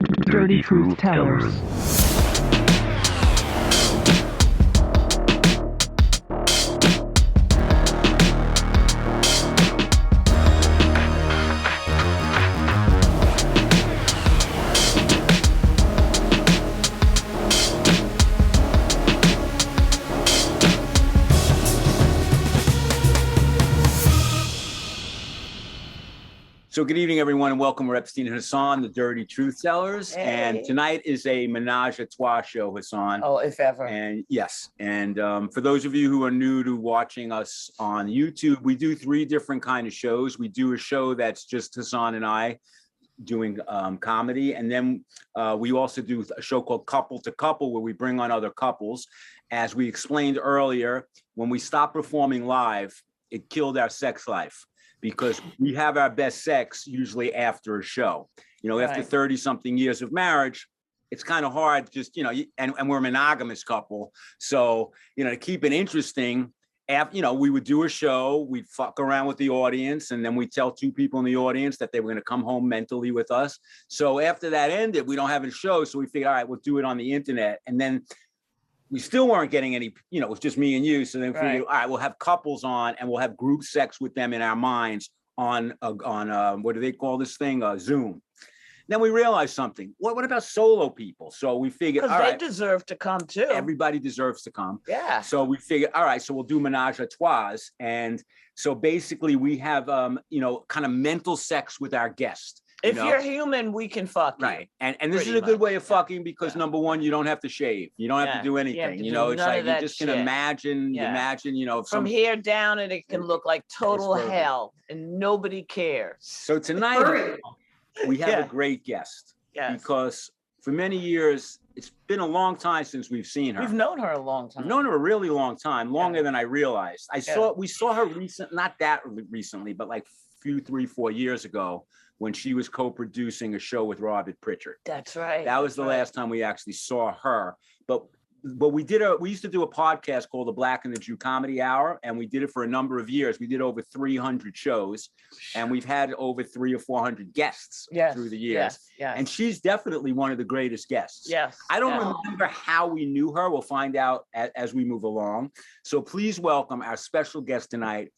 Dirty Truth Tellers. So good evening, everyone, and welcome. We're Epstein Hassan, the Dirty Truth Tellers. Hey. And tonight is a Menage a Trois show, Hassan. Oh, if ever. And yes, and for those of you who are new to watching us on YouTube, we do 3 different kind of shows. We do a show that's just Hassan and I doing comedy. And then we also do a show called Couple to Couple, where we bring on other couples. As we explained earlier, when we stopped performing live, it killed our sex life, because we have our best sex usually after a show. You know, after 30-something years of marriage, it's kind of hard just, you know, and we're a monogamous couple. So, you know, to keep it interesting, after, you know, we would do a show, we'd fuck around with the audience, and then we'd tell 2 people in the audience that they were going to come home mentally with us. So after that ended, we don't have a show. So we figured, all right, we'll do it on the internet. And then we still weren't getting any, you know, it was just me and you. So then we figured, all right, we'll have couples on and we'll have group sex with them in our minds on what do they call this thing? Zoom. Then we realized something. What about solo people? So we figured, all Because they right, deserve to come too. everybody deserves to come. Yeah. So we figured, all right, so we'll do Menage a Trois. And so basically we have, you know, kind of mental sex with our guest. If know? you're human, we can fuck you. Right. And this is Pretty a good way much, of fucking because number one, you don't have to shave. You don't have to do anything. to You do know, it's none like of you that just can shit. imagine, you know, if From here down, and it can look like total perfect. hell, and nobody cares. So tonight we have a great guest because for many years, it's been a long time since we've seen her. We've known her a long time. We've known her a really long time, longer than I realized. We saw her not that recently, but like 3-4 years ago, when she was co-producing a show with Robert Pritchard. That's right. That was the last time we actually saw her. But we used to do a podcast called the Black and the Jew Comedy Hour, and we did it for a number of years. We did over 300 shows, and we've had over 300 or 400 guests through the years. Yes. And she's definitely one of the greatest guests. Yes. I don't remember how we knew her. We'll find out as we move along. So please welcome our special guest tonight.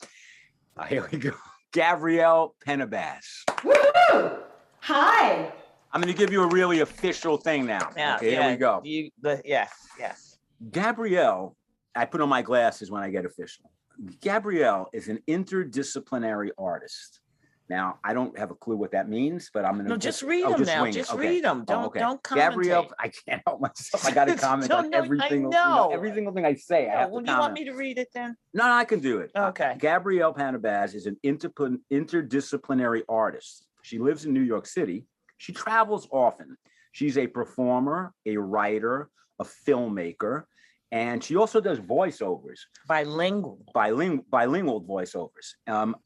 Here we go. Gabrielle Penabaz. Woo! Hi. I'm going to give you a really official thing now. Okay, here we go. Yes. Gabrielle, I put on my glasses when I get official. Gabrielle is an interdisciplinary artist. Now, I don't have a clue what that means, but I'm going to... No, just read them now. Just read them. Don't commentate. Gabrielle, I can't help myself. I got to comment on every single thing I say. I have to Would you want me to read it then? No, I can do it. Okay. Gabrielle Penabaz is an interdisciplinary artist. She lives in New York City. She travels often. She's a performer, a writer, a filmmaker, and she also does voiceovers. Bilingual voiceovers.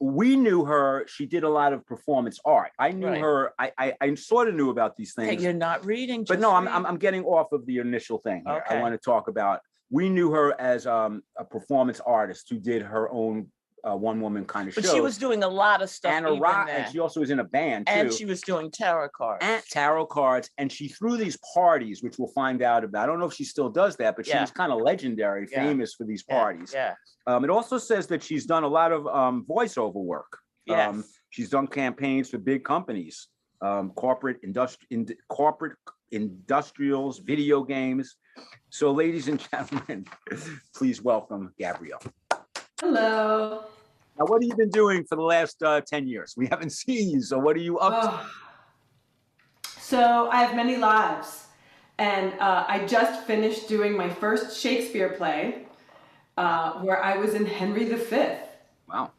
We knew her. She did a lot of performance art. I knew her. I sort of knew about these things. Hey, you're not reading. But no, I'm getting off of the initial thing here. Okay. I want to talk about. We knew her as a performance artist who did her own one-woman kind of show. But she was doing a lot of stuff. And she also was in a band too. And she was doing tarot cards. And she threw these parties, which we'll find out about. I don't know if she still does that, but she was kind of legendary, famous for these parties. It also says that she's done a lot of voiceover work. She's done campaigns for big companies, corporate industrials, video games. So, ladies and gentlemen, please welcome Gabrielle. Hello. Now, what have you been doing for the last 10 years? We haven't seen you, so what are you up to? So I have many lives, and I just finished doing my first Shakespeare play, where I was in Henry V. Wow.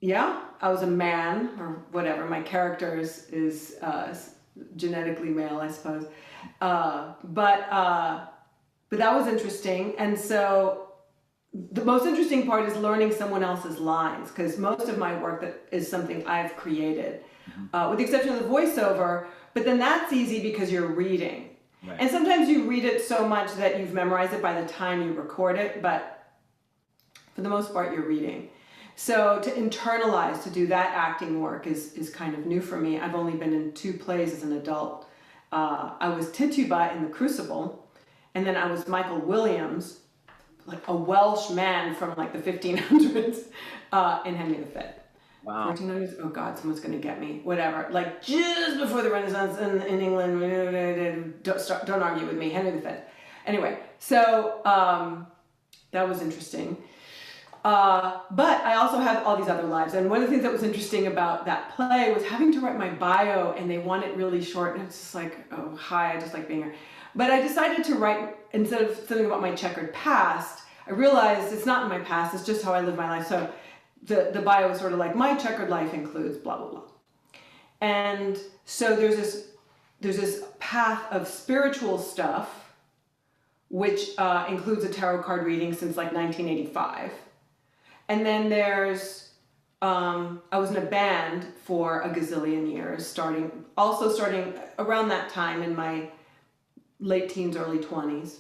Yeah, I was a man, or whatever. My character is genetically male, I suppose. But that was interesting, and so the most interesting part is learning someone else's lines, because most of my work that is something I've created, with the exception of the voiceover. But then that's easy because you're reading. Right. And sometimes you read it so much that you've memorized it by the time you record it, but for the most part, you're reading. So to internalize, to do that acting work is kind of new for me. I've only been in 2 plays as an adult. I was Tituba in The Crucible, and then I was Michael Williams, like a Welsh man from like the 1500s in Henry V. Wow. 1400s? Oh God, someone's gonna get me. Whatever. Like just before the Renaissance in England. Don't argue with me. Henry V. Anyway, so that was interesting. But I also had all these other lives. And one of the things that was interesting about that play was having to write my bio, and they want it really short. And it's just like, oh, hi, I just like being here. But I decided to write, instead of something about my checkered past, I realized it's not in my past, it's just how I live my life. So the bio was sort of like, my checkered life includes blah, blah, blah. And so there's this path of spiritual stuff, which includes a tarot card reading since like 1985. And then there's, I was in a band for a gazillion years, starting around that time in my late teens, early 20s.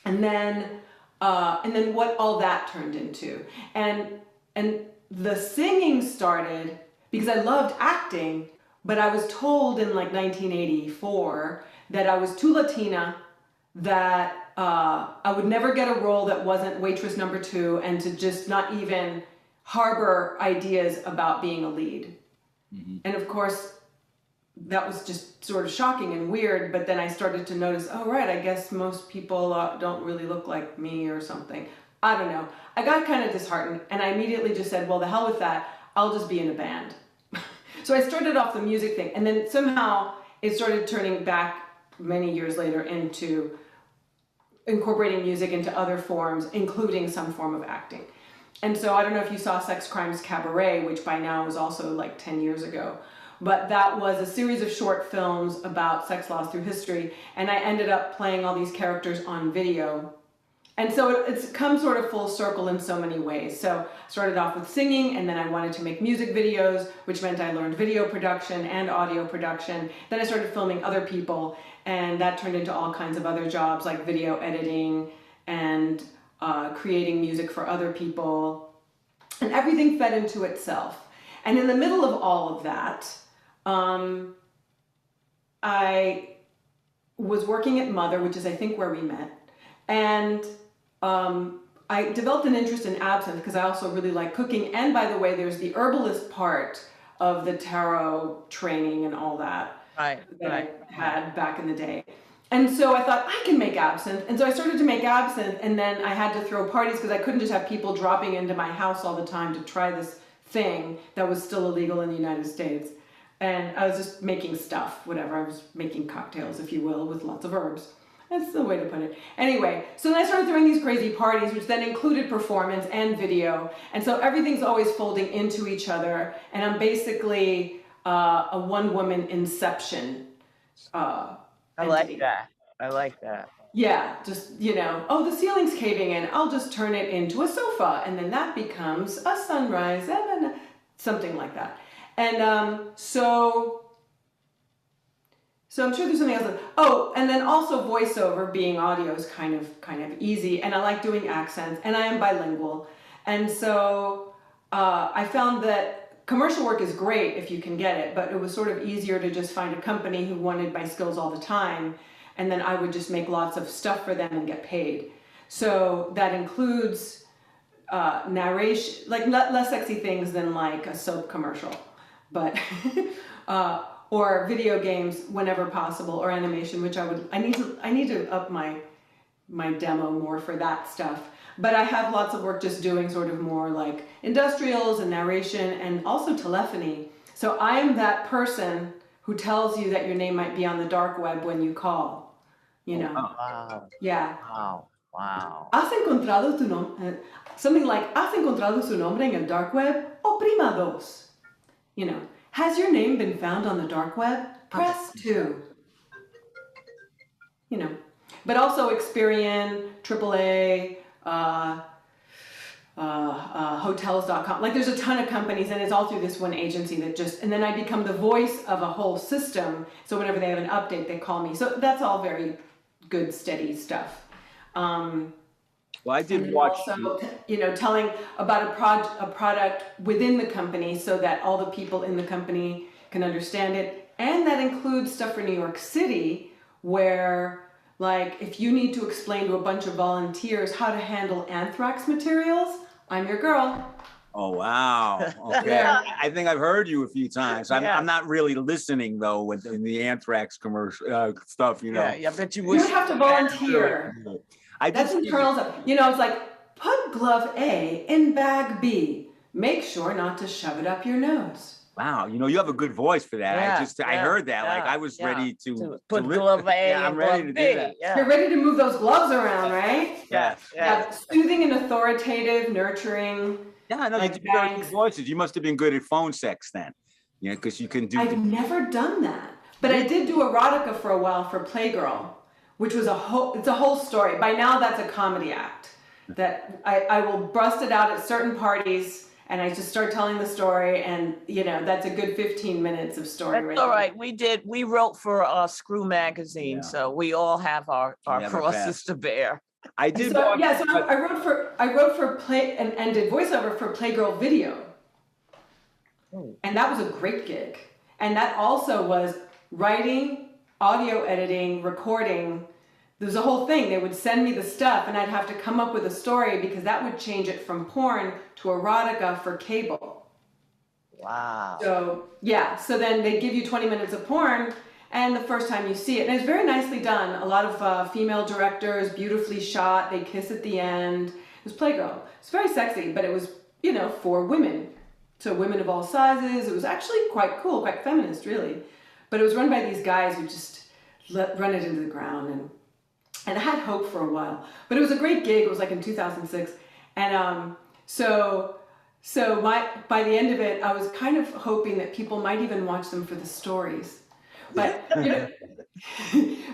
And then what all that turned into. And the singing started because I loved acting, but I was told in like 1984 that I was too Latina, that I would never get a role that wasn't waitress number 2, and to just not even harbor ideas about being a lead. Mm-hmm. And of course, that was just sort of shocking and weird, but then I started to notice, oh, right, I guess most people don't really look like me or something. I don't know. I got kind of disheartened, and I immediately just said, well, the hell with that. I'll just be in a band. So I started off the music thing, and then somehow it started turning back many years later into incorporating music into other forms, including some form of acting. And so I don't know if you saw Sex, Crimes, Cabaret, which by now is also like 10 years ago. But that was a series of short films about sex laws through history. And I ended up playing all these characters on video. And so it's come sort of full circle in so many ways. So I started off with singing, and then I wanted to make music videos, which meant I learned video production and audio production. Then I started filming other people, and that turned into all kinds of other jobs like video editing and creating music for other people. And everything fed into itself. And in the middle of all of that, I was working at Mother, which is I think where we met. And I developed an interest in absinthe because I also really like cooking. And by the way, there's the herbalist part of the tarot training and all that I had back in the day. And so I thought, I can make absinthe. And so I started to make absinthe, and then I had to throw parties because I couldn't just have people dropping into my house all the time to try this thing that was still illegal in the United States. And I was just making stuff, whatever. I was making cocktails, if you will, with lots of herbs. That's the way to put it. Anyway, so then I started throwing these crazy parties, which then included performance and video. And so everything's always folding into each other. And I'm basically a one-woman inception I entity. like that. Yeah, just, oh, the ceiling's caving in. I'll just turn it into a sofa. And then that becomes a sunrise, and then something like that. And so I'm sure there's something else. Oh, and then also voiceover, being audio, is kind of easy. And I like doing accents, and I am bilingual. And so I found that commercial work is great if you can get it, but it was sort of easier to just find a company who wanted my skills all the time. And then I would just make lots of stuff for them and get paid. So that includes narration, like less sexy things than like a soap commercial, but or video games whenever possible, or animation, which I need to up my demo more for that stuff. But I have lots of work just doing sort of more like industrials and narration and also telephony. So I am that person who tells you that your name might be on the dark web when you call, Wow. Yeah. Wow. ¿Has encontrado tu nombre? Something like, ¿has encontrado su nombre en el dark web? Oprima dos. Has your name been found on the dark web? Press 2. But also Experian, AAA, hotels.com. Like there's a ton of companies, and it's all through this one agency and then I become the voice of a whole system. So whenever they have an update, they call me. So that's all very good, steady stuff. Well, I did watch. Also, telling about a product within the company so that all the people in the company can understand it. And that includes stuff for New York City, where, like, if you need to explain to a bunch of volunteers how to handle anthrax materials, I'm your girl. Oh, wow. Okay. Yeah. I think I've heard you a few times. I'm Yeah. not really listening though with the anthrax commercial stuff, you know. Yeah, I bet you You wish. would have to volunteer. I That's just internals. You know, it's like, put glove A in bag B. Make sure not to shove it up your nose. wow, you know, you have a good voice for that. I heard that. Like I was ready to put li- glove A Yeah, I'm and ready glove to B. do that. Yeah. You're ready to move those gloves around, right? Yeah. Yeah, soothing and authoritative, nurturing. Yeah, I know Like you do very good bangs. voices. You must have been good at phone sex then. You know, because you can do I've never done that, but I did do erotica for a while for Playgirl, which was it's a whole story. By now, that's a comedy act that I will bust it out at certain parties, and I just start telling the story, and you know, that's a good 15 minutes of story. That's right all there. right. We wrote for Screw Magazine, Yeah. so we all have our You have a crosses pass. to bear. I did So, watch, yeah, so but- I wrote for Play and did voiceover for Playgirl Video. And that was a great gig. And that also was writing, audio editing, recording. There was a whole thing. They would send me the stuff and I'd have to come up with a story because that would change it from porn to erotica for cable. Wow. So, yeah, so then they give you 20 minutes of porn and the first time you see it. And it's very nicely done. A lot of female directors, beautifully shot. They kiss at the end. It was Playgirl. It's very sexy, but it was, you know, for women. So women of all sizes. It was actually quite cool, quite feminist, really. But it was run by these guys who just run it into the ground. And I had hope for a while. But it was a great gig. It was like in 2006. And so by the end of it, I was kind of hoping that people might even watch them for the stories. But, you know,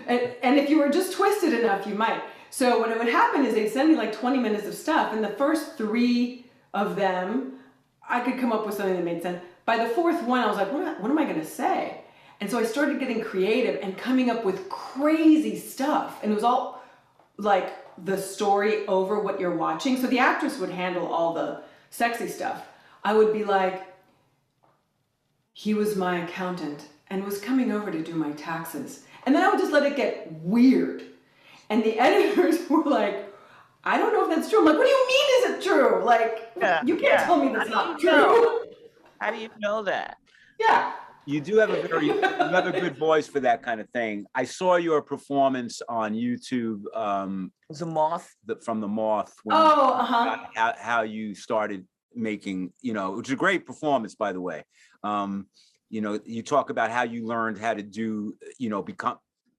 and if you were just twisted enough, you might. So what would happen is they'd send me like 20 minutes of stuff. And the first 3 of them, I could come up with something that made sense. By the 4th one, I was like, what am I going to say? And so I started getting creative and coming up with crazy stuff. And it was all like the story over what you're watching. So the actress would handle all the sexy stuff. I would be like, he was my accountant and was coming over to do my taxes. And then I would just let it get weird. And the editors were like, I don't know if that's true. I'm like, what do you mean is it true? Like, you can't tell me that's not true. How do you know that? Yeah. You do have you have a good voice for that kind of thing. I saw your performance on YouTube. Was a Moth? From the Moth. When how you started making, you know, which is a great performance, by the way. You know, you talk about how you learned how to do, you know,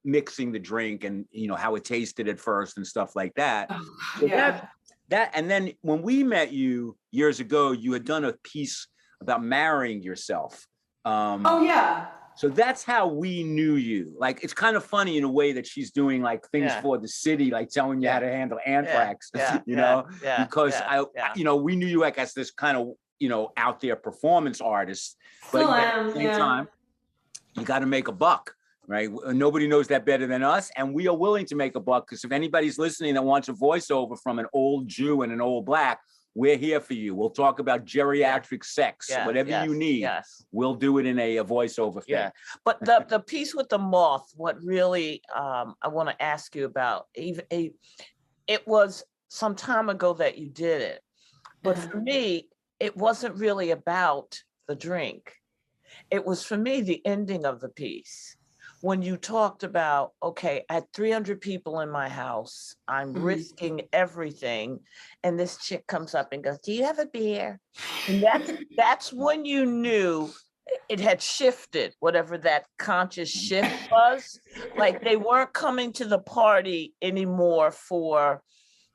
mixing the drink and, you know, how it tasted at first and stuff like that. So Yeah. that, and then when we met you years ago, you had done a piece about marrying yourself. Oh yeah. So that's how we knew you. Like, it's kind of funny in a way that she's doing like things for the city, like telling you how to handle anthrax, you know, because you know, we knew you like as this kind of, you know, out there performance artist, but at the same time, you got to make a buck, right? Nobody knows that better than us. And we are willing to make a buck because if anybody's listening that wants a voiceover from an old Jew and an old Black, we're here for you. We'll talk about geriatric sex, whatever you need. We'll do it in a voiceover thing. Yeah, but the piece with the Moth, what really I want to ask you about, it was some time ago that you did it, but for me, it wasn't really about the drink. It was for me the ending of the piece. When you talked about, okay, I had 300 people in my house, I'm risking everything, and this chick comes up and goes, do you have a beer? And that's when you knew it had shifted, whatever that conscious shift was. Like they weren't coming to the party anymore for,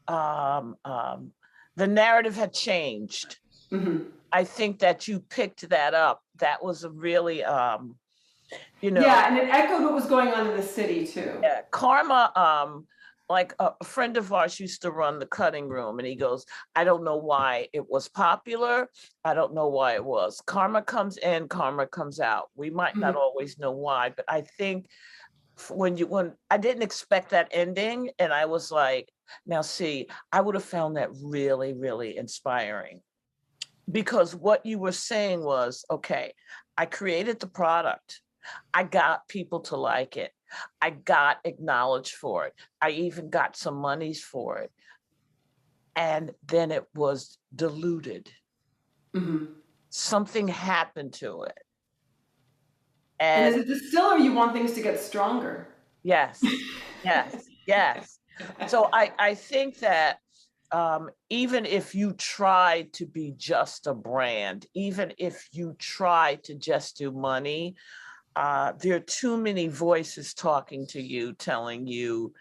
the narrative had changed. I think that you picked that up. That was a really, you know. Yeah, and it echoed what was going on in the city too. Yeah, Karma, like a friend of ours used to run the cutting room, and he goes, I don't know why it was popular. I don't know why it was. Karma comes in, karma comes out. We might not always know why, but I think when I didn't expect that ending, and I was like, now see, I would have found that really, really inspiring. Because what you were saying was, okay, I created the product. I got people to like it. I got acknowledged for it. I even got some monies for it. And then it was diluted. Something happened to it. And is it the still, or you want things to get stronger? Yes, yes, yes. So I think that even if you try to be just a brand, even if you try to just do money, there are too many voices talking to you, telling you,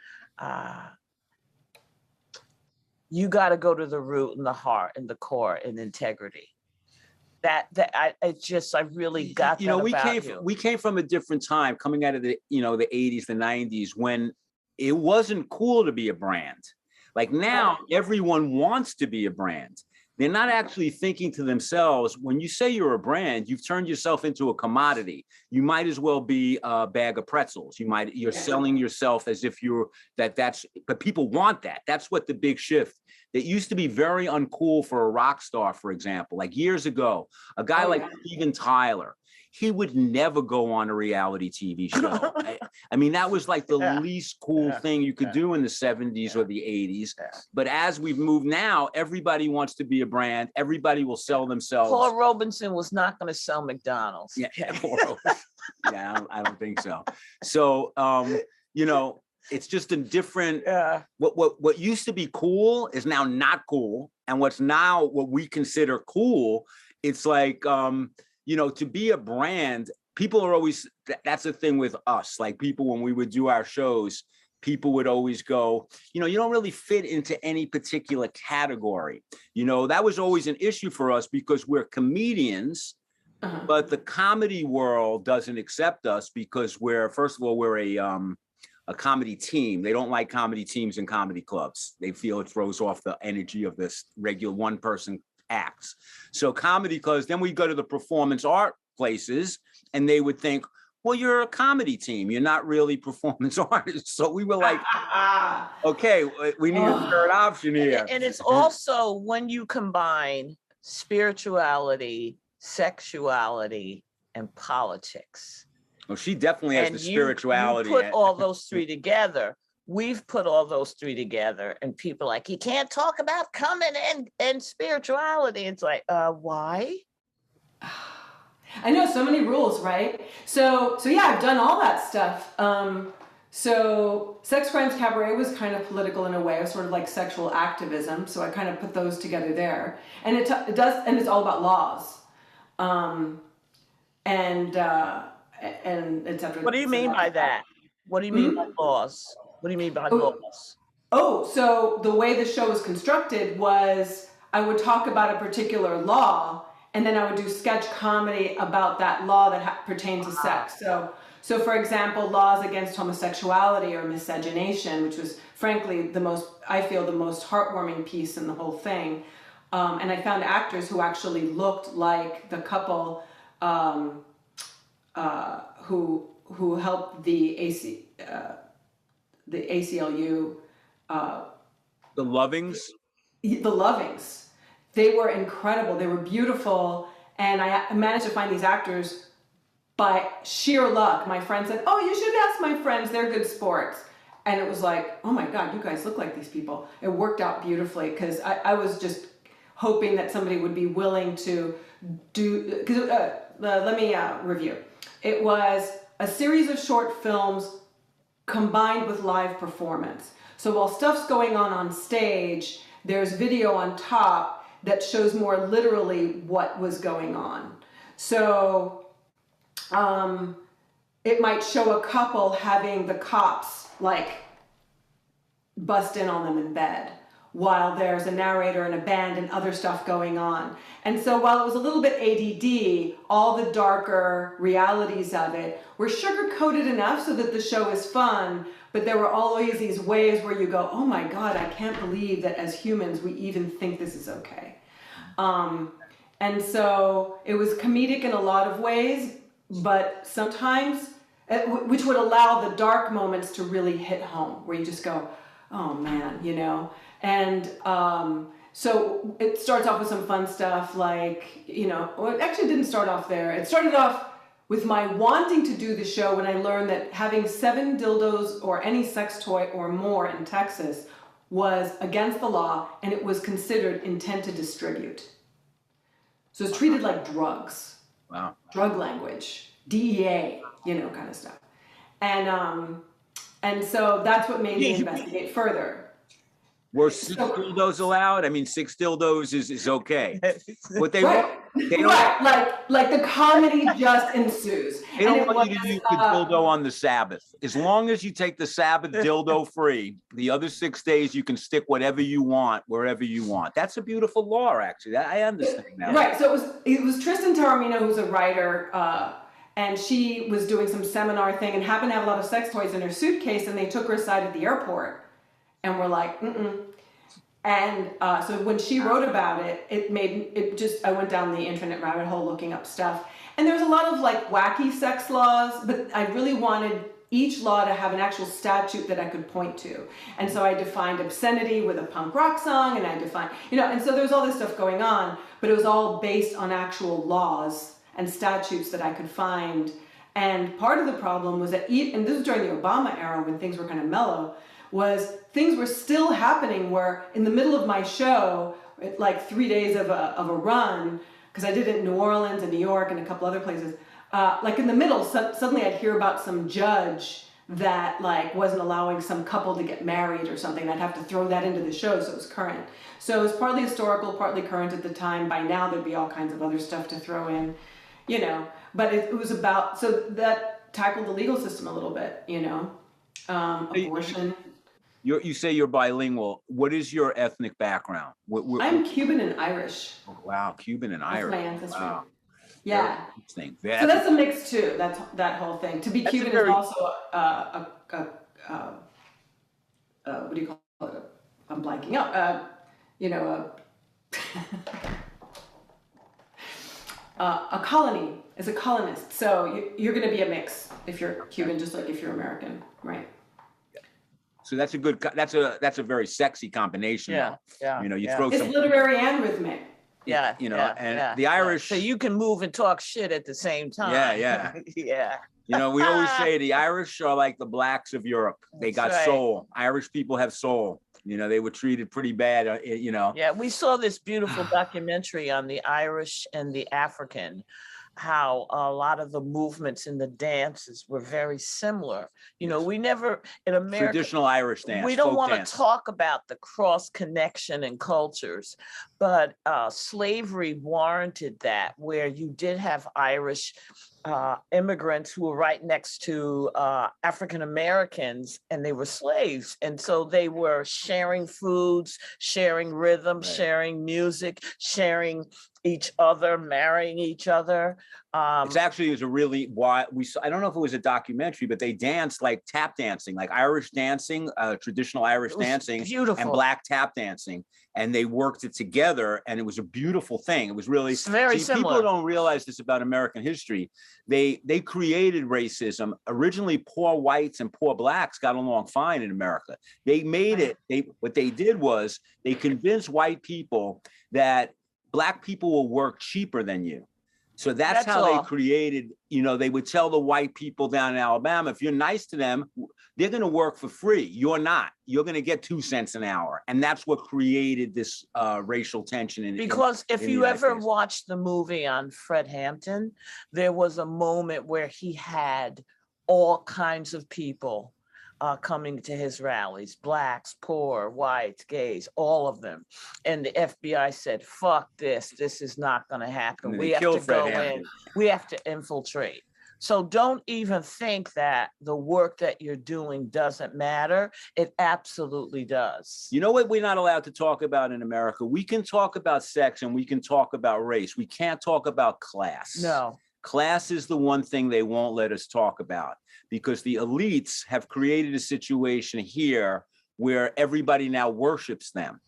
you got to go to the root and the heart and the core and integrity. I really got that we came from a different time, coming out of the 80s, the 90s, when it wasn't cool to be a brand. Like now, everyone wants to be a brand. They're not actually thinking to themselves, when you say you're a brand, you've turned yourself into a commodity. You might as well be a bag of pretzels. You're selling yourself as if but people want that. That's what the big shift. That used to be very uncool for a rock star, for example. Like years ago, a guy like Steven Tyler, he would never go on a reality TV show. I mean, that was like the least cool thing you could do in the 70s or the 80s. But as we've moved now, everybody wants to be a brand. Everybody will sell themselves. Paul Robeson was not going to sell McDonald's. Paul Robeson. I don't think so. So, it's just a different, what used to be cool is now not cool. And what's now what we consider cool, it's like, to be a brand, people are always, that's the thing with us, like people, when we would do our shows, people would always go, you don't really fit into any particular category. That was always an issue for us because we're comedians, but the comedy world doesn't accept us because we're a comedy team. They don't like comedy teams in comedy clubs. They feel it throws off the energy of this regular one-person acts. So comedy clubs, then we go to the performance art places and they would think, well, you're a comedy team. You're not really performance artists. So we were like, okay, we need a third option here. And it's also when you combine spirituality, sexuality, and politics. Well, she definitely has the spirituality. You put all those three together. We've put all those three together, and people are like, you can't talk about coming and spirituality. It's like, why? I know, so many rules, right? So yeah, I've done all that stuff. So Sex Crimes Cabaret was kind of political in a way. It was sort of like sexual activism. So I kind of put those together there, and it does, and it's all about laws, and etc. What do you mean by that? What do you mean by laws? What do you mean by laws? So the way the show was constructed was I would talk about a particular law, and then I would do sketch comedy about that law that pertained to sex. So for example, laws against homosexuality or miscegenation, which was frankly the most heartwarming piece in the whole thing. And I found actors who actually looked like the couple who helped the ACLU. The Lovings? The Lovings. They were incredible. They were beautiful. And I managed to find these actors by sheer luck. My friend said, oh, you should ask my friends. They're good sports. And it was like, oh my God, you guys look like these people. It worked out beautifully because I was just hoping that somebody would be willing to do, because let me review. It was a series of short films combined with live performance. So while stuff's going on stage, there's video on top that shows more literally what was going on. So it might show a couple having the cops like bust in on them in bed while there's a narrator and a band and other stuff going on. And so while it was a little bit ADD, all the darker realities of it were sugar-coated enough so that the show is fun, but there were always these ways where you go, oh my God, I can't believe that as humans we even think this is okay. And so it was comedic in a lot of ways, but sometimes, which would allow the dark moments to really hit home, where you just go, oh man, And so it starts off with some fun stuff like, well, it actually didn't start off there. It started off with my wanting to do the show when I learned that having 7 dildos or any sex toy or more in Texas was against the law, and it was considered intent to distribute. So it's treated like drugs. Wow. Drug language, DEA, kind of stuff. And so that's what made me investigate further. Were 6 dildos allowed? I mean, 6 dildos is okay. What they right. want, they don't, right. Like the comedy just ensues. They don't want you to use the dildo on the Sabbath. As long as you take the Sabbath dildo free, the other 6 days you can stick whatever you want, wherever you want. That's a beautiful law, actually. I understand that. Right. So it was Tristan Taormino, who's a writer, and she was doing some seminar thing and happened to have a lot of sex toys in her suitcase, and they took her aside at the airport. And we're like, And so when she wrote about it, I went down the internet rabbit hole looking up stuff. And there's a lot of like wacky sex laws, but I really wanted each law to have an actual statute that I could point to. And so I defined obscenity with a punk rock song, and I defined, and so there's all this stuff going on, but it was all based on actual laws and statutes that I could find. And part of the problem was that, and this was during the Obama era when things were kind of mellow, was things were still happening where in the middle of my show, like 3 days of a run, because I did it in New Orleans and New York and a couple other places, like in the middle, suddenly I'd hear about some judge that like wasn't allowing some couple to get married or something. I'd have to throw that into the show so it was current. So it was partly historical, partly current at the time. By now there'd be all kinds of other stuff to throw in, but it was about, so that tackled the legal system a little bit, abortion. You say you're bilingual. What is your ethnic background? I'm Cuban and Irish. Wow, Cuban and Irish. That's my ancestry. Wow. Yeah. Interesting. So that's a mix too. That's that whole thing. To be Cuban is also what do you call it? I'm blanking out. A colony is a colonist. So you're going to be a mix if you're Cuban, just like if you're American, right? So that's a good. That's a very sexy combination. Yeah, though. yeah. You throw it's some literary and rhythmic. Yeah, the Irish. So you can move and talk shit at the same time. Yeah. Yeah. We always say the Irish are like the blacks of Europe. They got soul. Irish people have soul. They were treated pretty bad. Yeah, we saw this beautiful documentary on the Irish and the African, how a lot of the movements in the dances were very similar. We never, in America, traditional Irish dance. We don't want dance. to talk about the cross connection in cultures, but slavery warranted that, where you did have Irish immigrants who were right next to African Americans, and they were slaves. And so they were sharing foods, sharing rhythm, sharing music, sharing each other, marrying each other. It's actually is a really wide. I don't know if it was a documentary, but they danced like tap dancing, like Irish dancing, traditional Irish dancing, beautiful, and black tap dancing, and they worked it together, and it was a beautiful thing. It was really very similar. People don't realize this about American history. They created racism. Originally, poor whites and poor blacks got along fine in America. They made it. What they did was they convinced white people that black people will work cheaper than you. So that's how they created, they would tell the white people down in Alabama, if you're nice to them, they're going to work for free. You're not. You're going to get 2 cents an hour. And that's what created this racial tension. Because if you ever watched the movie on Fred Hampton, there was a moment where he had all kinds of people coming to his rallies, blacks, poor, whites, gays, all of them. And the FBI said, fuck this is not going to happen. We have to go in, we have to infiltrate. So don't even think that the work that you're doing doesn't matter. It absolutely does. You know what we're not allowed to talk about in America? We can talk about sex and we can talk about race. We can't talk about class. No. Class is the one thing they won't let us talk about, because the elites have created a situation here where everybody now worships them.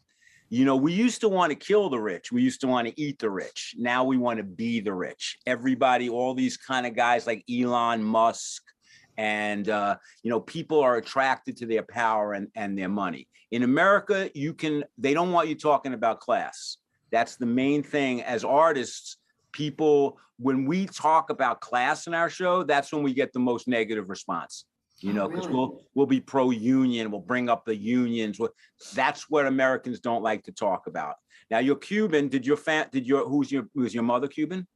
We used to want to kill the rich. We used to want to eat the rich. Now we want to be the rich. Everybody, all these kind of guys like Elon Musk, and people are attracted to their power and their money. In America, they don't want you talking about class. That's the main thing. As artists, people, when we talk about class in our show, that's when we get the most negative response. You know, because we'll be pro-union, we'll bring up the unions. That's what Americans don't like to talk about. Now, you're Cuban. Who's your mother Cuban?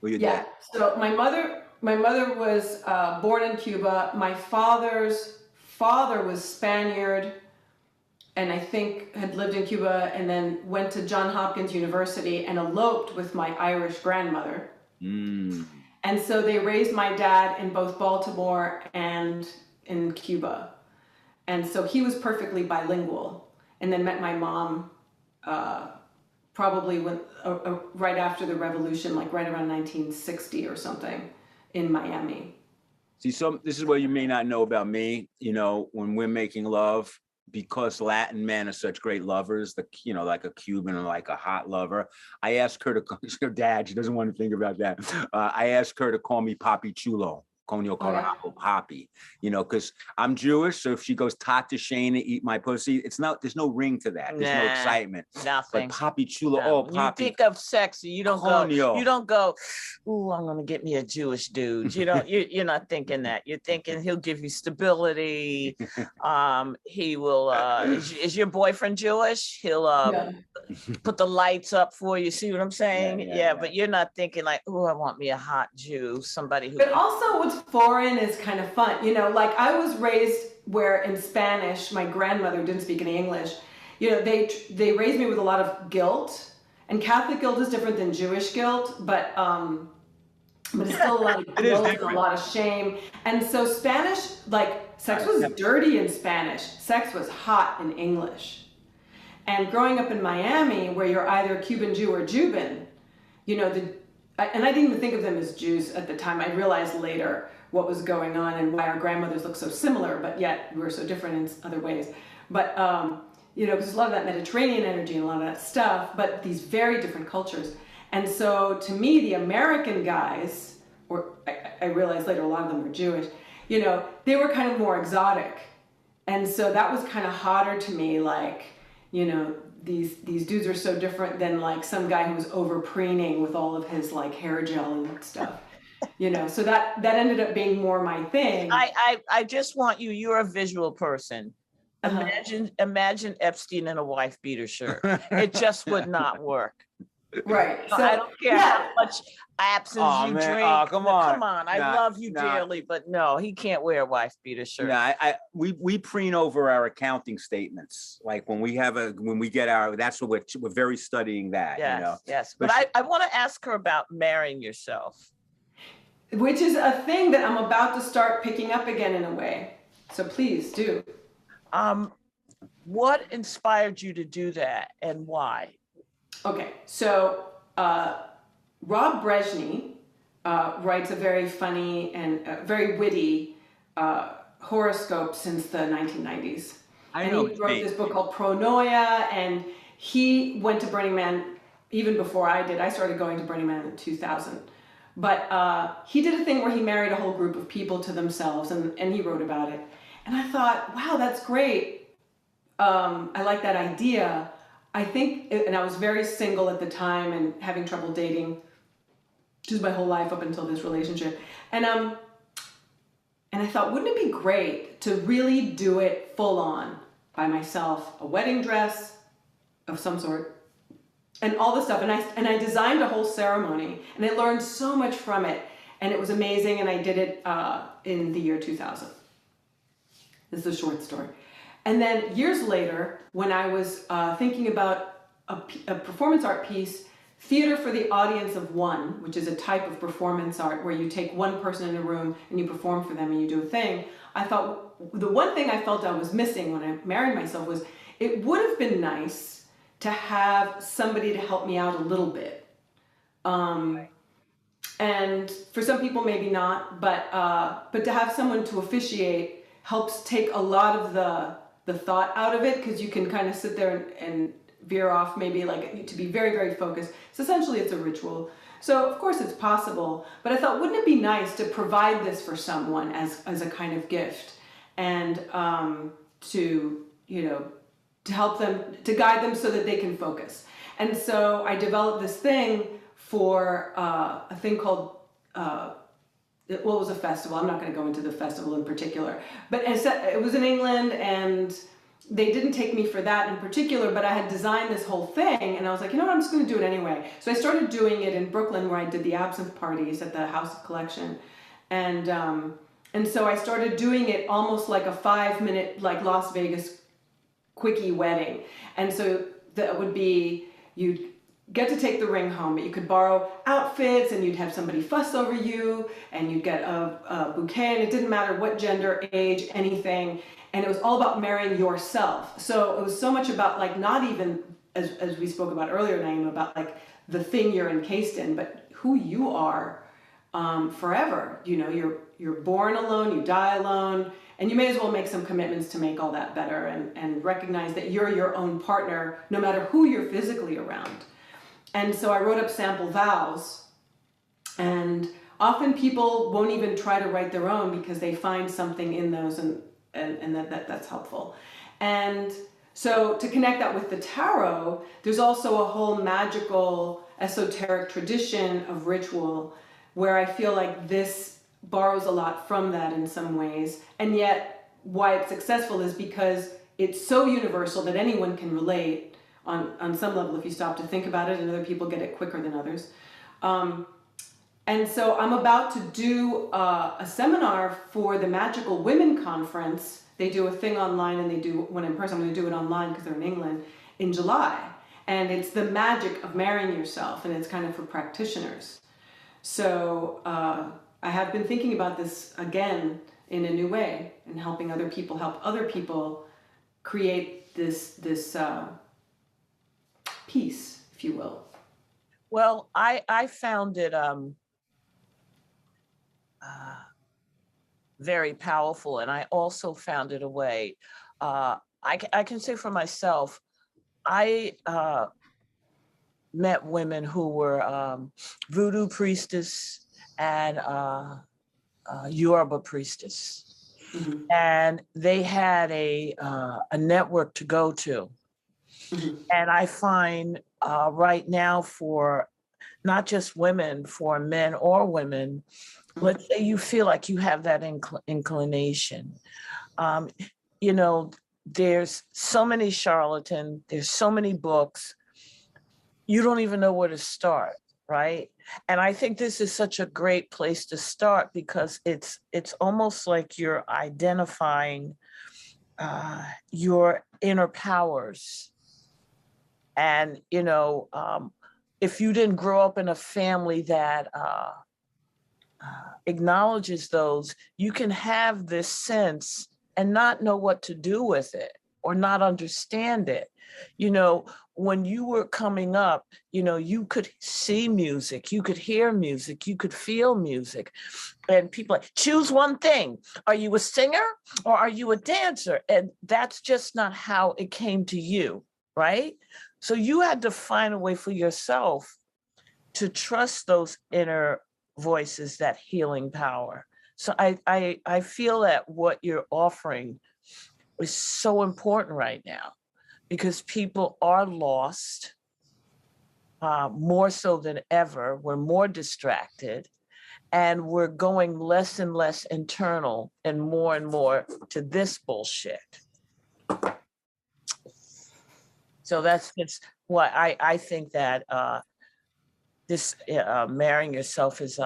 Or your dad? So my mother was born in Cuba. My father's father was Spaniard, and I think had lived in Cuba, and then went to Johns Hopkins University and eloped with my Irish grandmother. And so they raised my dad in both Baltimore and in Cuba. And so he was perfectly bilingual, and then met my mom probably right after the revolution, like right around 1960 or something, in Miami. See, so this is what you may not know about me. You know, when we're making love, because Latin men are such great lovers, like a Cuban or like a hot lover, I ask her to, her dad, she doesn't want to think about that. I ask her to call me Papi Chulo, Coño Carajo, Papi, because I'm Jewish. So if she goes, Tata Shana, eat my pussy, there's no ring to that. There's no excitement. Nothing. But Papi Chulo, Papi. You think of sexy, you don't go, ooh, I'm gonna get me a Jewish dude. You're not thinking that. You're thinking he'll give you stability. He will, is your boyfriend Jewish? He'll put the lights up for you. See what I'm saying? Yeah. But you're not thinking like, oh, I want me a hot Jew, somebody who. But also what's foreign is kind of fun. Like I was raised where in Spanish, my grandmother didn't speak any English. They raised me with a lot of guilt, and Catholic guilt is different than Jewish guilt, but it's still a lot of guilt and a lot of shame. And so Spanish, like sex was dirty in Spanish. Sex was hot in English. And growing up in Miami, where you're either Cuban Jew or Juban, and I didn't even think of them as Jews at the time. I realized later what was going on and why our grandmothers look so similar, but yet we were so different in other ways. But, because there's a lot of that Mediterranean energy and a lot of that stuff, but these very different cultures. And so to me, the American guys, or I realized later a lot of them were Jewish, they were kind of more exotic. And so that was kind of hotter to me, like, these dudes are so different than like some guy who was over preening with all of his like hair gel and stuff, so that ended up being more my thing. I just want you're a visual person. Imagine Epstein in a wife beater shirt. It just would not work. Right. So I don't care how much absinthe you drink. Oh, come on. I love you dearly, but no, he can't wear a wife beater shirt. We preen over our accounting statements. Like when we get that's what we're very studying that. Yes. But I want to ask her about marrying yourself, which is a thing that I'm about to start picking up again in a way. So please do. What inspired you to do that, and why? Okay, so Rob Brezhny writes a very funny and very witty horoscope since the 1990s. He wrote this book called Pronoia, and he went to Burning Man even before I did. I started going to Burning Man in 2000. But he did a thing where he married a whole group of people to themselves, and he wrote about it. And I thought, wow, that's great. I like that idea. I think, and I was very single at the time and having trouble dating just my whole life up until this relationship. And I thought, wouldn't it be great to really do it full on by myself, a wedding dress of some sort and all this stuff. And I designed a whole ceremony, and I learned so much from it, and it was amazing. And I did it in the year 2000. This is a short story. And then years later, when I was thinking about a performance art piece, Theater for the Audience of One, which is a type of performance art where you take one person in a room and you perform for them and you do a thing, I thought the one thing I felt I was missing when I married myself was it would have been nice to have somebody to help me out a little bit. And for some people, maybe not, but to have someone to officiate helps take a lot of the thought out of it, because you can kind of sit there and veer off, maybe like to be very, very focused. So essentially it's a ritual. So of course it's possible, but I thought, wouldn't it be nice to provide this for someone as a kind of gift, and to help them, to guide them so that they can focus. And so I developed this thing for a thing called, it was a festival. I'm not going to go into the festival in particular, but it was in England, and they didn't take me for that in particular, but I had designed this whole thing, and I was like, you know what, I'm just going to do it anyway. So I started doing it in Brooklyn, where I did the absinthe parties at the House of Collection, and so I started doing it almost like a 5-minute, like Las Vegas quickie wedding. And so that would be, you'd get to take the ring home, but you could borrow outfits, and you'd have somebody fuss over you, and you'd get a bouquet, and it didn't matter what gender, age, anything. And it was all about marrying yourself. So it was so much about, like, not even, as we spoke about earlier, Naima, about like the thing you're encased in, but who you are forever. You know, you're born alone, you die alone, and you may as well make some commitments to make all that better, and recognize that you're your own partner, no matter who you're physically around. And so I wrote up sample vows, and often people won't even try to write their own because they find something in those, and that's helpful. And so to connect that with the tarot, there's also a whole magical, esoteric tradition of ritual where I feel like this borrows a lot from that in some ways. And yet why it's successful is because it's so universal that anyone can relate on some level if you stop to think about it, and other people get it quicker than others. And so I'm about to do a seminar for the Magical Women Conference. They do a thing online, and they do one in person. I'm going to do it online because they're in England in July. And it's the magic of marrying yourself, and it's kind of for practitioners. So I have been thinking about this again in a new way, and helping other people help other people create this peace, if you will. Well, I found it very powerful, and I also found it a way. I can say for myself, I met women who were voodoo priestess and Yoruba priestess, Mm-hmm. and they had a network to go to. Mm-hmm. And I find right now, for not just women, for men or women, let's say you feel like you have that inclination. You know, there's so many charlatans, there's so many books, you don't even know where to start, right? And I think this is such a great place to start, because it's almost like you're identifying your inner powers. And, you know, if you didn't grow up in a family that acknowledges those, you can have this sense and not know what to do with it, or not understand it. You know, when you were coming up, you know, you could see music, you could hear music, you could feel music. And people like, choose one thing. Are you a singer or are you a dancer? And that's just not how it came to you, right? So you had to find a way for yourself to trust those inner voices, that healing power. So I feel that what you're offering is so important right now, because people are lost more so than ever. We're more distracted, and we're going less and less internal and more to this bullshit. So that's what I think that this marrying yourself is.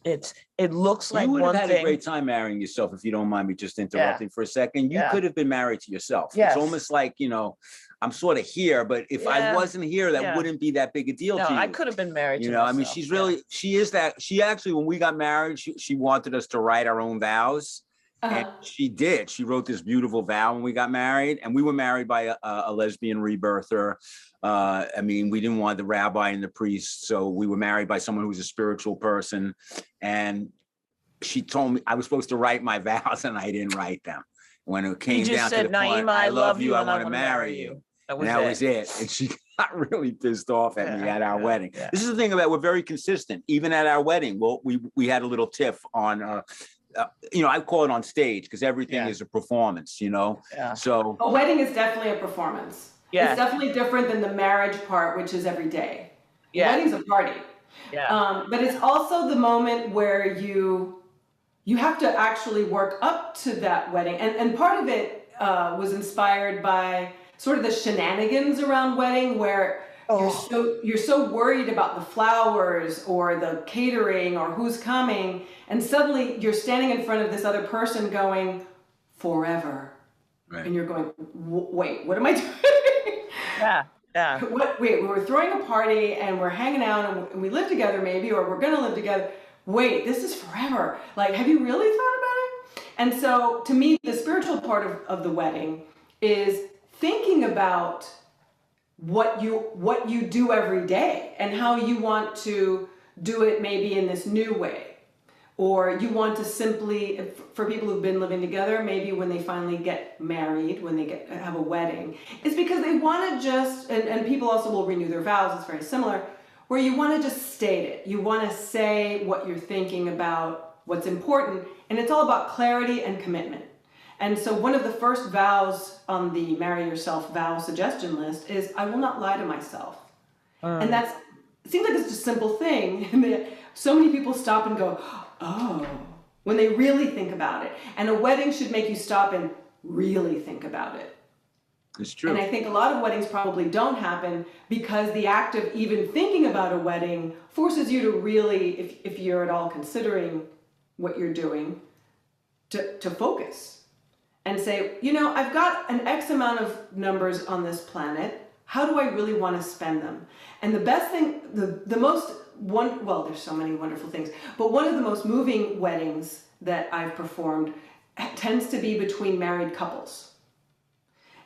It looks like you would one have had thing. a great time marrying yourself, if you don't mind me just interrupting for a second. You could have been married to yourself. Yes. It's almost like, you know, I'm sort of here, but if I wasn't here, that wouldn't be that big a deal to you. I could have been married to myself. I mean, myself. she's really, she is that. She actually, when we got married, she wanted us to write our own vows. And she did. She wrote this beautiful vow when we got married, and we were married by a lesbian rebirther. I mean, we didn't want the rabbi and the priest, so we were married by someone who was a spiritual person. And she told me I was supposed to write my vows, and I didn't write them. When it came down to the point, I love you, I want to marry you. That was it. And she got really pissed off at me at our wedding. Yeah. This is the thing about, we're very consistent. Even at our wedding, well, we had a little tiff on. You know, I call it on stage because everything is a performance, you know? Yeah. So a wedding is definitely a performance. Yeah. It's definitely different than the marriage part, which is every day. Yeah. Wedding's a party. Yeah. But it's also the moment where you have to actually work up to that wedding. And part of it was inspired by sort of the shenanigans around wedding, where you're so worried about the flowers or the catering or who's coming, and suddenly you're standing in front of this other person going, forever. Right. And you're going, wait, what am I doing? Yeah. Yeah. Wait, we were throwing a party and we're hanging out and we live together maybe, or we're going to live together. Wait, this is forever. Like, have you really thought about it? And so to me, the spiritual part of the wedding is thinking about what you do every day and how you want to do it maybe in this new way. Or you want to simply, for people who've been living together, maybe when they finally get married, when they have a wedding, it's because they want to just, and people also will renew their vows, it's very similar, where you want to just state it. You want to say what you're thinking about, what's important, and it's all about clarity and commitment. And so one of the first vows on the Marry Yourself vow suggestion list is, I will not lie to myself. And it seems like it's a simple thing, and so many people stop and go, oh, when they really think about it. And a wedding should make you stop and really think about it. It's true. And I think a lot of weddings probably don't happen because the act of even thinking about a wedding forces you to really, if you're at all considering what you're doing, to focus and say, I've got an X amount of numbers on this planet. How do I really want to spend them? And the best thing, well, there's so many wonderful things, but one of the most moving weddings that I've performed tends to be between married couples.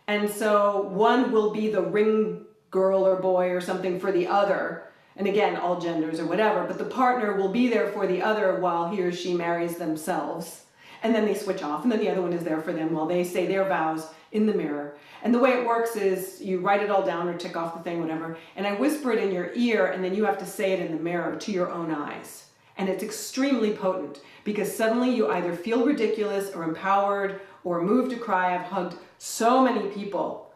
And so one will be the ring girl or boy or something for the other. And again, all genders or whatever, but the partner will be there for the other while he or she marries themselves. And then they switch off, and then the other one is there for them while they say their vows in the mirror. And the way it works is you write it all down or tick off the thing, whatever, and I whisper it in your ear, and then you have to say it in the mirror to your own eyes. And it's extremely potent because suddenly you either feel ridiculous or empowered or moved to cry. I've hugged so many people,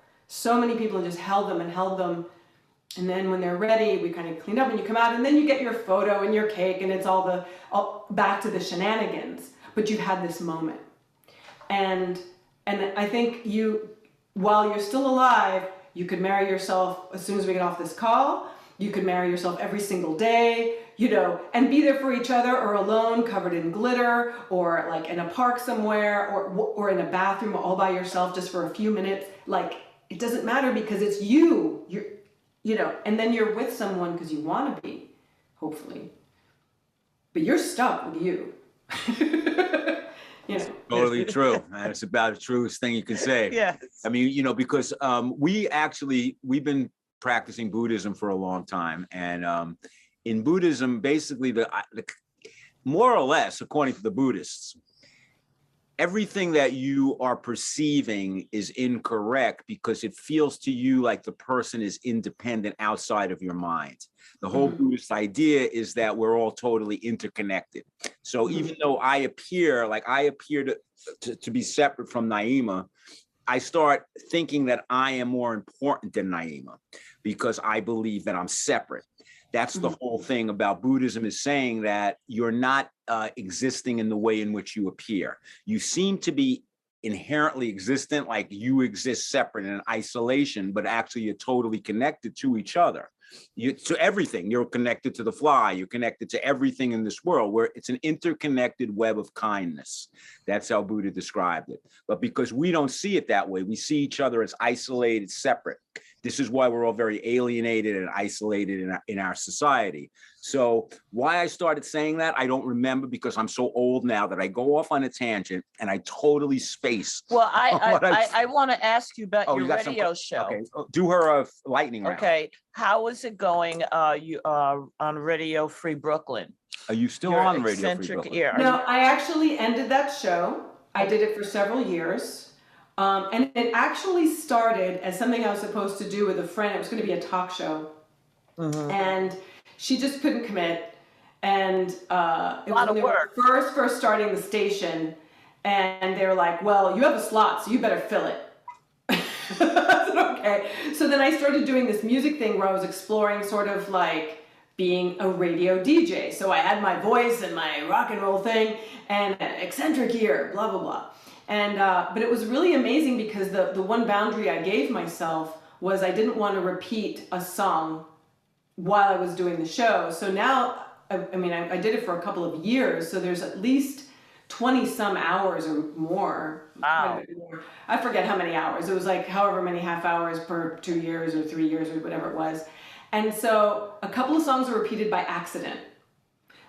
and just held them. And then when they're ready, we kind of clean up and you come out, and then you get your photo and your cake, and it's all back to the shenanigans. But you've had this moment. And I think while you're still alive, you could marry yourself as soon as we get off this call. You could marry yourself every single day, and be there for each other, or alone, covered in glitter, or like in a park somewhere, or in a bathroom all by yourself just for a few minutes. Like, it doesn't matter because it's you. And then you're with someone because you want to be, hopefully. But you're stuck with you. Totally true. That's about the truest thing you can say. Yeah. I mean, because we've been practicing Buddhism for a long time. And in Buddhism, basically, the more or less, according to the Buddhists, everything that you are perceiving is incorrect because it feels to you like the person is independent outside of your mind. The whole Buddhist idea is that we're all totally interconnected. So even though I appear to be separate from Naima, I start thinking that I am more important than Naima because I believe that I'm separate. That's the whole thing about Buddhism, is saying that you're not existing in the way in which you appear. You seem to be inherently existent, like you exist separate in isolation, but actually you're totally connected to each other. To everything. You're connected to the fly. You're connected to everything in this world, where it's an interconnected web of kindness. That's how Buddha described it. But because we don't see it that way, we see each other as isolated, separate. This is why we're all very alienated and isolated in our society. So why I started saying that, I don't remember, because I'm so old now that I go off on a tangent and I totally space. Well, I want to ask you about your radio show. Okay, do her a lightning round. Okay, how is it going? You on Radio Free Brooklyn? Are you still Your on Radio Free eccentric Brooklyn? ear. No, I actually ended that show. I did it for several years. And it actually started as something I was supposed to do with a friend. It was going to be a talk show. And she just couldn't commit. And it was when they were first starting the station. And they were like, well, you have a slot, so you better fill it. I said, okay. So then I started doing this music thing where I was exploring sort of like being a radio DJ. So I had my voice and my rock and roll thing and eccentric ear, blah, blah, blah. And, but it was really amazing because the one boundary I gave myself was I didn't want to repeat a song while I was doing the show. So now, I mean, I did it for a couple of years. So there's at least 20 some hours or more. Wow. More. I forget how many hours. It was like however many half hours per 2 years or 3 years or whatever it was. And so a couple of songs were repeated by accident.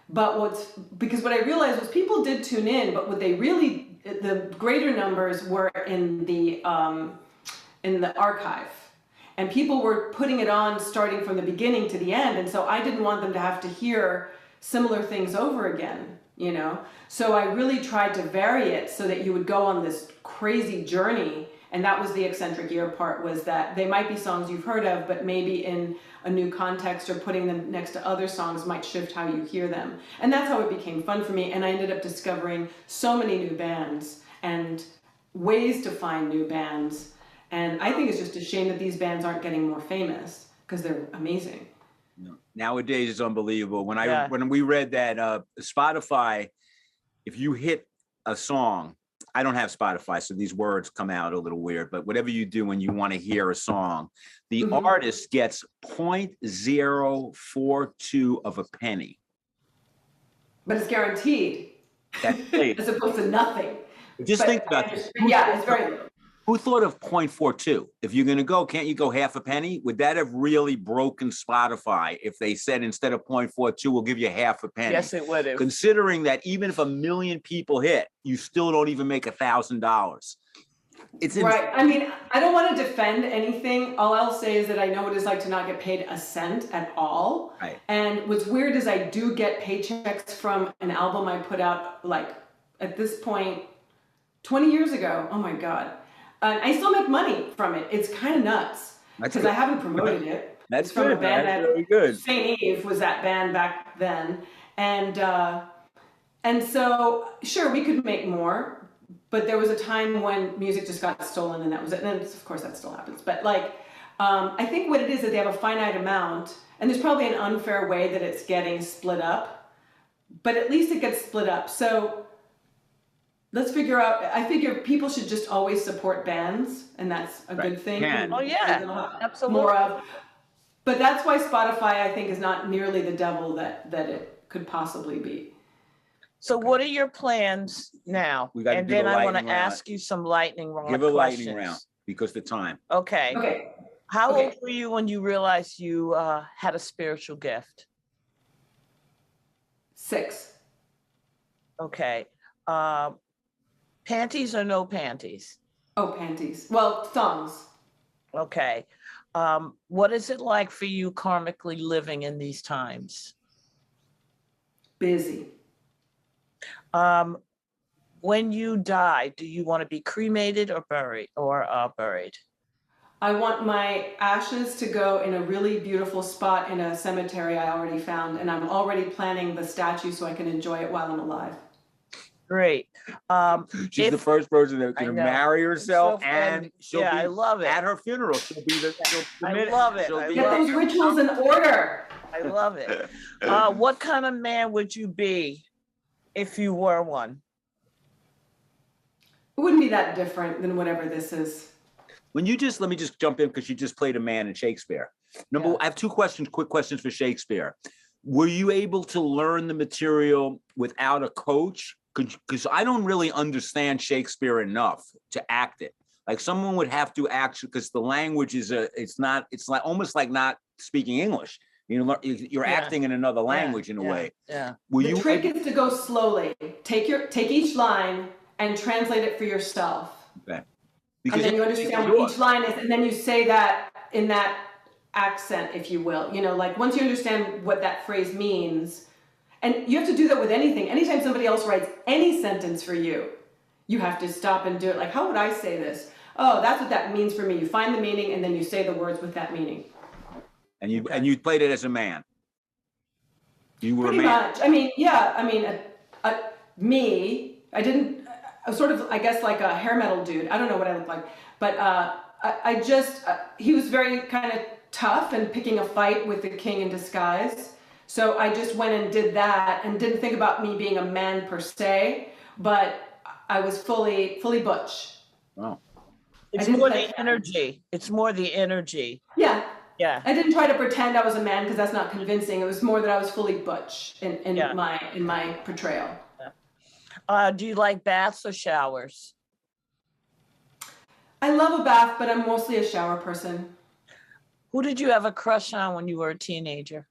But because what I realized was people did tune in, but what they really, the greater numbers were in the archive. And people were putting it on starting from the beginning to the end. And so I didn't want them to have to hear similar things over again, you know? So I really tried to vary it so that you would go on this crazy journey. And that was the eccentric ear part, was that they might be songs you've heard of, but maybe in a new context or putting them next to other songs might shift how you hear them. And that's how it became fun for me. And I ended up discovering so many new bands and ways to find new bands. And I think it's just a shame that these bands aren't getting more famous because they're amazing. Nowadays, it's unbelievable. When we read that Spotify, if you hit a song, I don't have Spotify, so these words come out a little weird, but whatever you do when you want to hear a song, the artist gets 0.042 of a penny. But it's guaranteed. That's great. As opposed to nothing. Just think about this. Yeah, it's very little. Who thought of 0.42? If you're going to go, can't you go half a penny? Would that have really broken Spotify if they said instead of 0.42, we'll give you half a penny? Yes, it would have. Considering that even if 1 million people hit, you still don't even make $1,000. It's right. I mean, I don't want to defend anything. All I'll say is that I know what it's like to not get paid a cent at all. Right. And what's weird is I do get paychecks from an album I put out, like, at this point, 20 years ago. Oh my God. I still make money from it. It's kind of nuts because I haven't promoted it. That's it's from good. a band That's really good. St. Eve was that band back then. And so, sure, we could make more, but there was a time when music just got stolen and that was it. And of course that still happens. But like, I think what it is that they have a finite amount and there's probably an unfair way that it's getting split up, but at least it gets split up. So let's figure out, I figure people should just always support bands, and that's a good thing. Can. Oh yeah, absolutely. More of. But that's why Spotify, I think, is not nearly the devil that it could possibly be. So what are your plans now? We gotta and do then the I want to lightning round. ask you some lightning round Give a questions. lightning round because the time. Okay. Okay. How Okay. old were you when you realized you had a spiritual gift? 6. Okay. Panties or no panties? Oh, panties. Well, thongs. Okay. What is it like for you karmically living in these times? Busy. When you die, do you want to be cremated or buried buried? I want my ashes to go in a really beautiful spot in a cemetery I already found, and I'm already planning the statue so I can enjoy it while I'm alive. Great. She's the first person that's going to marry herself, and she'll be I love it. at her funeral. She'll be the. I love it. Get those rituals in order. I love it. What kind of man would you be if you were one? It wouldn't be that different than whatever this is. When you let me just jump in because you just played a man in Shakespeare. I have 2 quick questions for Shakespeare. Were you able to learn the material without a coach? Because I don't really understand Shakespeare enough to act it. Like someone would have to actually, because the language is it's like almost like not speaking English. You know, you're acting in another language in a way. Yeah. The trick is to go slowly. Take each line and translate it for yourself. Okay. And then you understand what each line is, and then you say that in that accent, if you will. You know, like once you understand what that phrase means, and you have to do that with anything. Anytime somebody else writes any sentence for you, you have to stop and do it. Like, how would I say this? Oh, that's what that means for me. You find the meaning, and then you say the words with that meaning. And you played it as a man. You were pretty a man. much. I mean, yeah. I mean, me. I didn't. I was sort of, I guess, like a hair metal dude. I don't know what I look like, but I just. He was very kind of tough and picking a fight with the king in disguise. So I just went and did that and didn't think about me being a man per se, but I was fully butch. Wow. It's more the energy. It's more the energy. Yeah. Yeah. I didn't try to pretend I was a man because that's not convincing. It was more that I was fully butch in my portrayal. Do you like baths or showers? I love a bath, but I'm mostly a shower person. Who did you have a crush on when you were a teenager?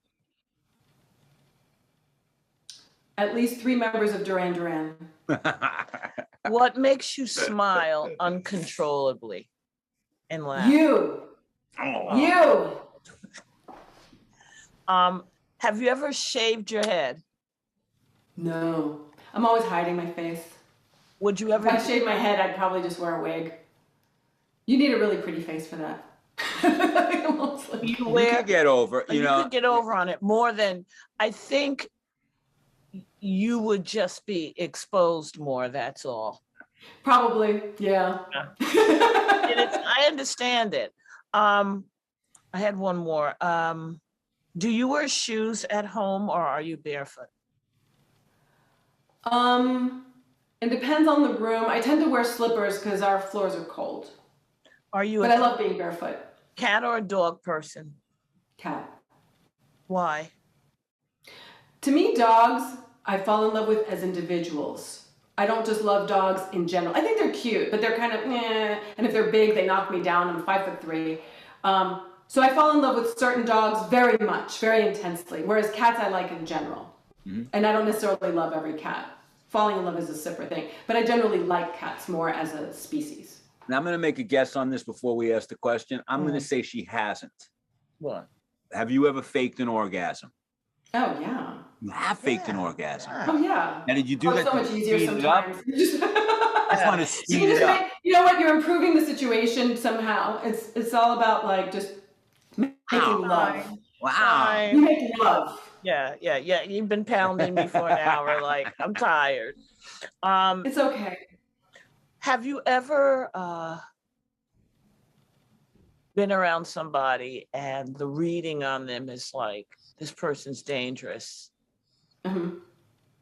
At least 3 members of Duran Duran. What makes you smile uncontrollably and laugh? You. Have you ever shaved your head? No. I'm always hiding my face. Would you If ever? I shaved my head, I'd probably just wear a wig. You need a really pretty face for that. You could get over, you could get over on it more than I think. You would just be exposed more. That's all. Probably, yeah. I understand it. I had one more. Do you wear shoes at home or are you barefoot? It depends on the room. I tend to wear slippers because our floors are cold. Are you? But I love being barefoot. Cat or a dog person? Cat. Why? To me, dogs, I fall in love with as individuals. I don't just love dogs in general. I think they're cute, but they're kind of, and if they're big, they knock me down. I'm 5'3". So I fall in love with certain dogs very much, very intensely, whereas cats I like in general. Mm-hmm. And I don't necessarily love every cat. Falling in love is a separate thing, but I generally like cats more as a species. Now I'm going to make a guess on this before we ask the question. I'm going to say she hasn't. What? Have you ever faked an orgasm? Oh, yeah. You have faked an orgasm. Oh, yeah. Now, did you do that? So much easier sometimes. I just want to speed it up. You know what? You're improving the situation somehow. It's all about like just making love. Wow. You make love. Yeah. You've been pounding me for an hour. Like, I'm tired. It's okay. Have you ever been around somebody and the reading on them is like, this person's dangerous? Mm-hmm.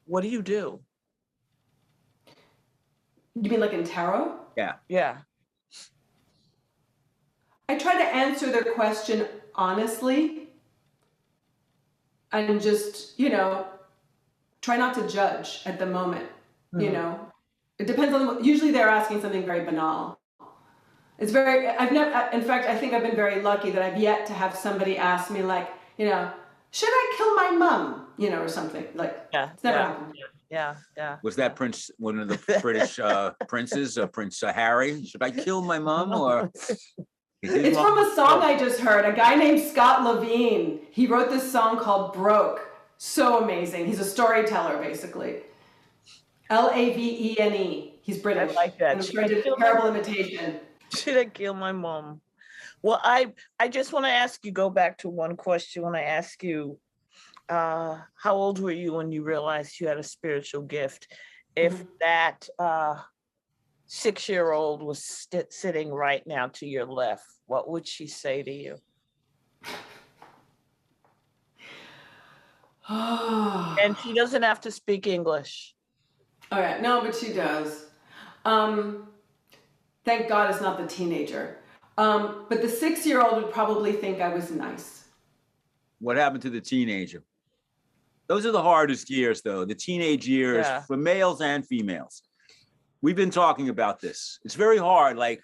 What do you do? You mean like in tarot? Yeah. I try to answer their question honestly and just, try not to judge at the moment, It depends on, usually they're asking something very banal. It's very, in fact, I think I've been very lucky that I've yet to have somebody ask me like, should I kill my mom? Or something like, it's never happened. Yeah. Was that Prince, one of the British princes, Prince Harry? Should I kill my mom or? It's from a song I just heard. A guy named Scott Levine. He wrote this song called Broke. So amazing. He's a storyteller, basically. Lavene. He's British. I like that. And I'm trying to do a terrible imitation. Should I kill my mom? Well, I just want to ask you, go back to one question. When I ask you, how old were you when you realized you had a spiritual gift? If that 6-year-old was sitting right now to your left, what would she say to you? And she doesn't have to speak English. All right. No, but she does. Thank God it's not the teenager. But the 6-year-old would probably think I was nice. What happened to the teenager? Those are the hardest years, though. The teenage years for males and females. We've been talking about this. It's very hard. Like,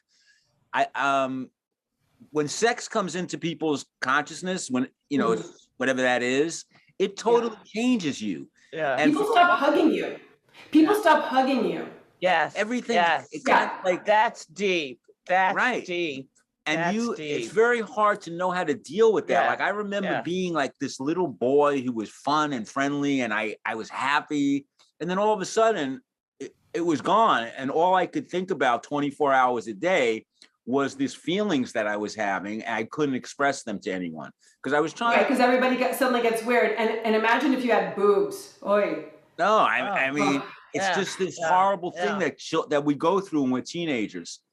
when sex comes into people's consciousness, when whatever that is, it totally changes you. Yeah. And people stop hugging you. People stop hugging you. Yes. Everything. Yes. Like that's deep. That's right. deep. And that's deep. It's very hard to know how to deal with that. Yeah. Like I remember being like this little boy who was fun and friendly, and I was happy. And then all of a sudden, it was gone. And all I could think about 24 hours a day was these feelings that I was having, and I couldn't express them to anyone because I was trying. Right, because everybody suddenly gets weird. And imagine if you had boobs. Oy. No, I mean, it's just this horrible thing that we go through when we're teenagers.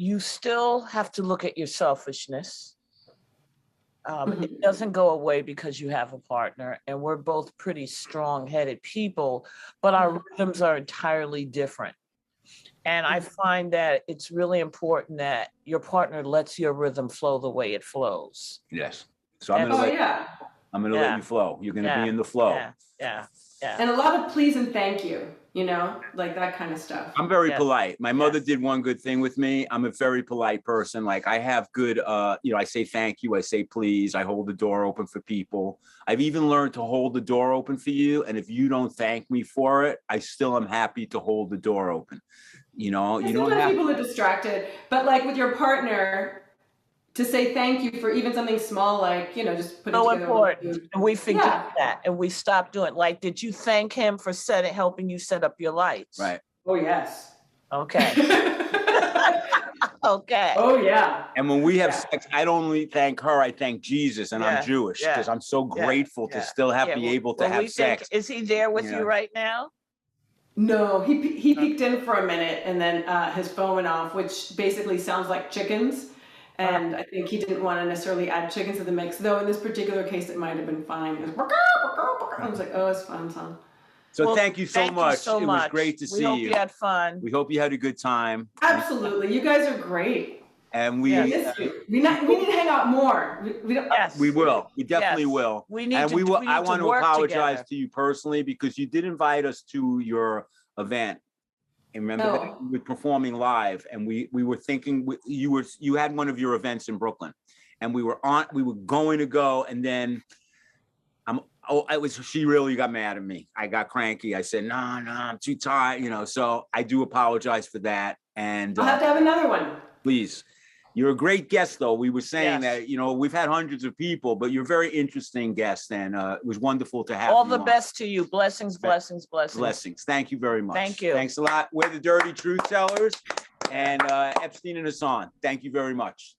you still have to look at your selfishness. It doesn't go away because you have a partner, and we're both pretty strong-headed people, but our rhythms are entirely different. And I find that it's really important that your partner lets your rhythm flow the way it flows. Yes. So I'm And- gonna Oh let yeah. I'm gonna let you flow. You're gonna Yeah. be in the flow. Yeah. And a lot of please and thank you, you know, like that kind of stuff. I'm very Yes. polite. My mother Yes. did one good thing with me. I'm a very polite person. Like I have good, you know, I say thank you, I say please, I hold the door open for people. I've even learned to hold the door open for you. And if you don't thank me for it, I still am happy to hold the door open. You know, you don't Sometimes have. people are distracted, but like with your partner, to say thank you for even something small, like, you know, just putting So together a little important. food. And we forget Yeah. that, and we stop doing it. Like, did you thank him for helping you set up your lights? Right. Oh yes. Okay. Okay. Oh yeah. And when we have Yeah. sex, I don't only thank her, I thank Jesus, and Yeah, I'm Jewish yeah, because I'm so yeah, grateful to yeah. still have Yeah, be well- able to well, we have think- sex. Is he there with Yeah. you right now? No, he peeked in for a minute and then his phone went off, which basically sounds like chickens. And I think he didn't want to necessarily add chickens to the mix, though in this particular case, it might have been fine. It was, I was like, oh, it's fun, son. So Well, thank you so much. so It was much. great to We see hope you. you had fun. We hope you had a good time. Absolutely. You guys are great. And We we miss you. We need to hang out more. We don't, Yes. we will. We definitely Yes. will. We need And to. we will. we need I want to work apologize together. to you personally because you did invite us to your event. And remember that Oh. you were performing live, and we were thinking you had one of your events in Brooklyn, and we were going to go, and then she really got mad at me. I got cranky. I said, no, I'm too tired, you know. So I do apologize for that. And I'll have to have another one. please. You're a great guest, though. We were saying Yes. that, you know, we've had hundreds of people, but you're a very interesting guest, and it was wonderful to have All you the on. best to you. Blessings, blessings, blessings. Blessings. Thank you very much. Thank you. Thanks a lot. We're the Dirty Truth Tellers and Epstein and Hassan. Thank you very much.